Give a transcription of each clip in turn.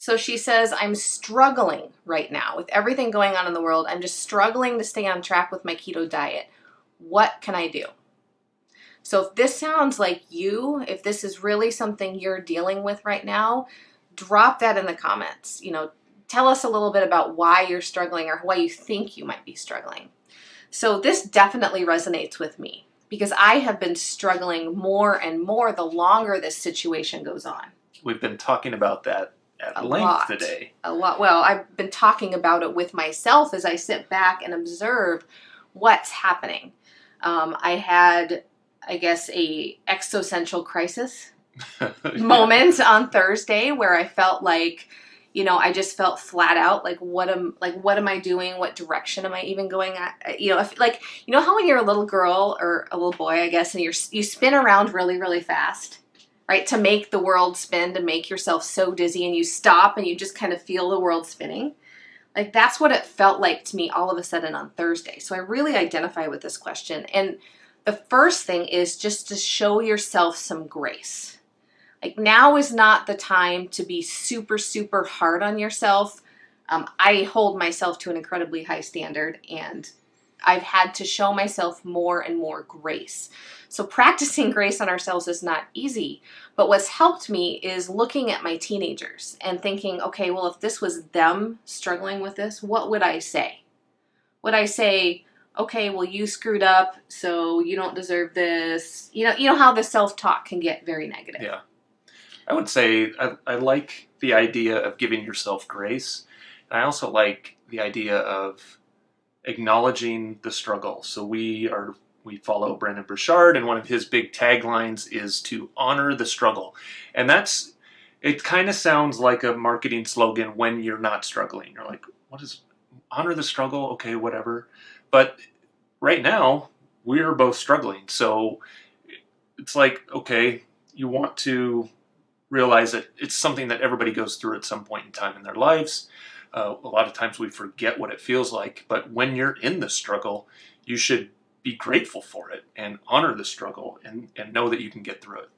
So she says, I'm struggling right now with everything going on in the world. I'm just struggling to stay on track with my keto diet. What can I do? So if this sounds like you, if this is really something you're dealing with right now, drop that in the comments. Tell us a little bit about why you're struggling or why you think you might be struggling. So this definitely resonates with me because I have been struggling more and more the longer this situation goes on. We've been talking about that at length today. A lot. Well, I've been talking about it with myself as I sit back and observe what's happening. I had, I guess, a existential crisis moment on Thursday where I felt like, I just felt flat out like, what am I doing? What direction am I even going at? How when you're a little girl or a little boy, I guess, and you spin around really, really fast, right? To make the world spin, to make yourself so dizzy, and you stop and you just kind of feel the world spinning. Like that's what it felt like to me all of a sudden on Thursday. So I really identify with this question. And the first thing is just to show yourself some grace. Like now is not the time to be super, super hard on yourself. I hold myself to an incredibly high standard, and I've had to show myself more and more grace. So practicing grace on ourselves is not easy, but what's helped me is looking at my teenagers and thinking, okay, well, if this was them struggling with this, what would I say? Would I say, okay, well, you screwed up, so you don't deserve this? You know how the self-talk can get very negative. Yeah. I would say I like the idea of giving yourself grace. And I also like the idea of acknowledging the struggle. So we follow Brendon Burchard, and one of his big taglines is to honor the struggle. And it kind of sounds like a marketing slogan when you're not struggling. You're like, what is honor the struggle? Okay, whatever. But right now, we're both struggling. So it's like, okay, you want to realize that it's something that everybody goes through at some point in time in their lives. A lot of times we forget what it feels like, but when you're in the struggle, you should be grateful for it and honor the struggle and know that you can get through it.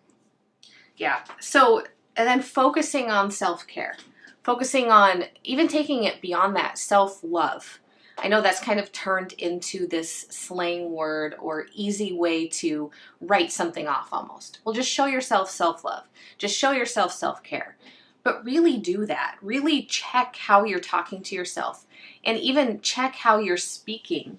Yeah. So, and then focusing on self-care, focusing on even taking it beyond that, self-love. I know that's kind of turned into this slang word or easy way to write something off almost. Well, just show yourself self-love. Just show yourself self-care. But really do that. Really check how you're talking to yourself, and even check how you're speaking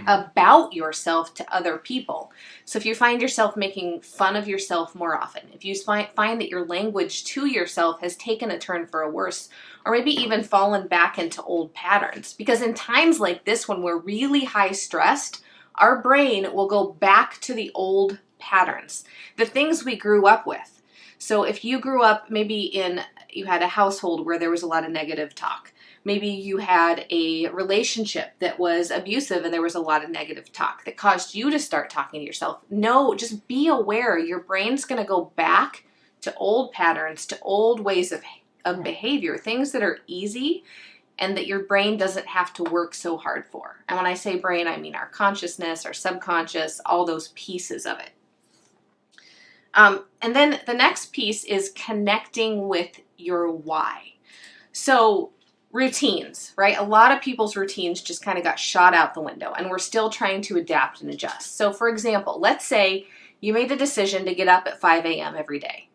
about yourself to other people. So if you find yourself making fun of yourself more often, if you find that your language to yourself has taken a turn for a worse, or maybe even fallen back into old patterns, because in times like this when we're really high stressed, our brain will go back to the old patterns, the things we grew up with. So if you grew up, maybe you had a household where there was a lot of negative talk. Maybe you had a relationship that was abusive and there was a lot of negative talk that caused you to start talking to yourself. No, just be aware. Your brain's going to go back to old patterns, to old ways of behavior, things that are easy and that your brain doesn't have to work so hard for. And when I say brain, I mean our consciousness, our subconscious, all those pieces of it. And then the next piece is connecting with your why. So routines, right? A lot of people's routines just kind of got shot out the window, and we're still trying to adapt and adjust. So for example, let's say you made the decision to get up at 5 a.m. every day.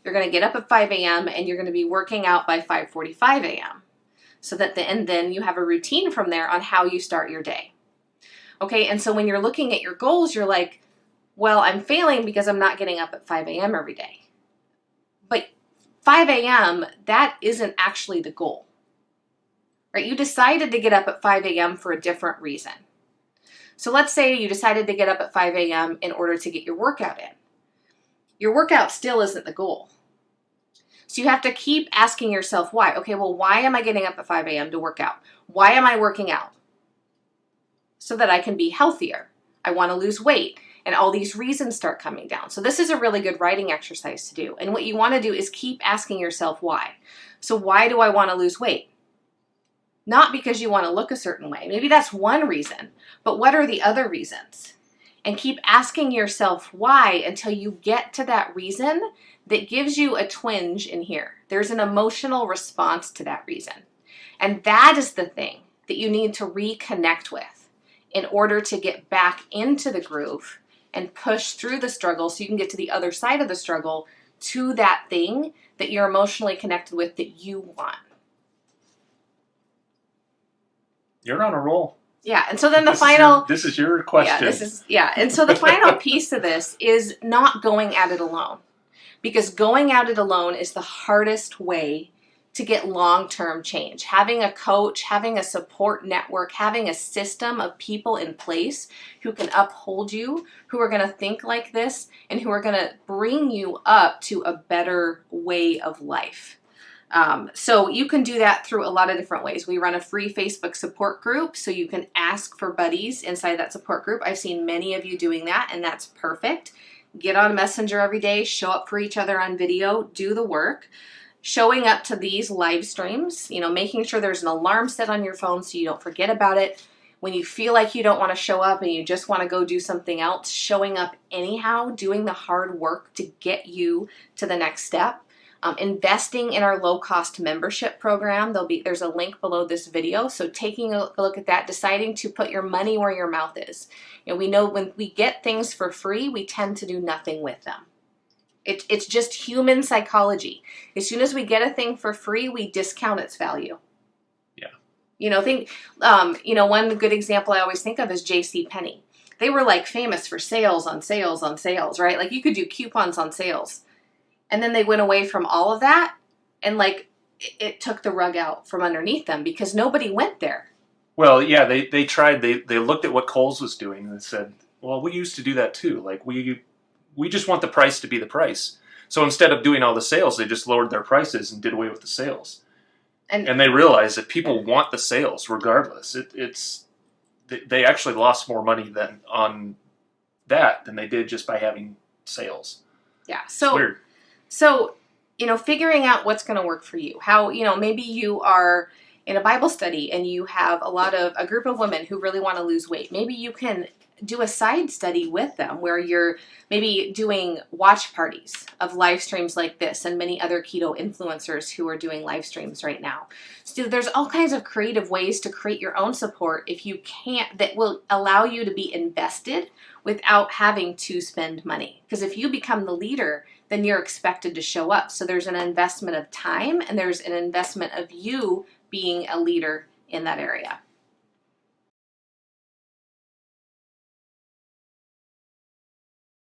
You're going to get up at 5 a.m. and you're going to be working out by 5:45 a.m. So that and then you have a routine from there on how you start your day. Okay, and so when you're looking at your goals, you're like, well, I'm failing because I'm not getting up at 5 a.m. every day. But 5 a.m., that isn't actually the goal. Right? You decided to get up at 5 a.m. for a different reason. So let's say you decided to get up at 5 a.m. in order to get your workout in. Your workout still isn't the goal. So you have to keep asking yourself why. Okay, well, why am I getting up at 5 a.m. to work out? Why am I working out? So that I can be healthier. I want to lose weight. And all these reasons start coming down. So this is a really good writing exercise to do. And what you want to do is keep asking yourself why. So why do I want to lose weight? Not because you want to look a certain way. Maybe that's one reason. But what are the other reasons? And keep asking yourself why until you get to that reason that gives you a twinge in here. There's an emotional response to that reason. And that is the thing that you need to reconnect with in order to get back into the groove and push through the struggle so you can get to the other side of the struggle to that thing that you're emotionally connected with that you want. You're on a roll. Yeah, and so then the final... This is your question. And so the final piece of this is not going at it alone. Because going at it alone is the hardest way to get long-term change. Having a coach, having a support network, having a system of people in place who can uphold you, who are going to think like this, and who are going to bring you up to a better way of life. So you can do that through a lot of different ways. We run a free Facebook support group, so you can ask for buddies inside that support group. I've seen many of you doing that, and that's perfect. Get on Messenger every day, show up for each other on video, do the work. Showing up to these live streams, making sure there's an alarm set on your phone so you don't forget about it. When you feel like you don't want to show up and you just want to go do something else, showing up anyhow, doing the hard work to get you to the next step. Investing in our low-cost membership program. There's a link below this video. So taking a look at that, deciding to put your money where your mouth is. We know when we get things for free, we tend to do nothing with them. It's just human psychology. As soon as we get a thing for free, we discount its value. Yeah. One good example I always think of is J.C. Penney. They were like famous for sales on sales on sales, right? Like you could do coupons on sales. And then they went away from all of that, and it took the rug out from underneath them because nobody went there. Well, yeah, they tried. They looked at what Kohl's was doing and said, well, we used to do that too. Like we just want the price to be the price. So instead of doing all the sales, they just lowered their prices and did away with the sales. And they realized that people want the sales regardless. They actually lost more money on that than they did just by having sales. Yeah, it's weird. So, figuring out what's going to work for you. How, maybe you are in a Bible study and you have a group of women who really want to lose weight. Maybe you can do a side study with them where you're maybe doing watch parties of live streams like this and many other keto influencers who are doing live streams right now. So there's all kinds of creative ways to create your own support that will allow you to be invested without having to spend money. Because if you become the leader, then you're expected to show up. So there's an investment of time and there's an investment of you being a leader in that area.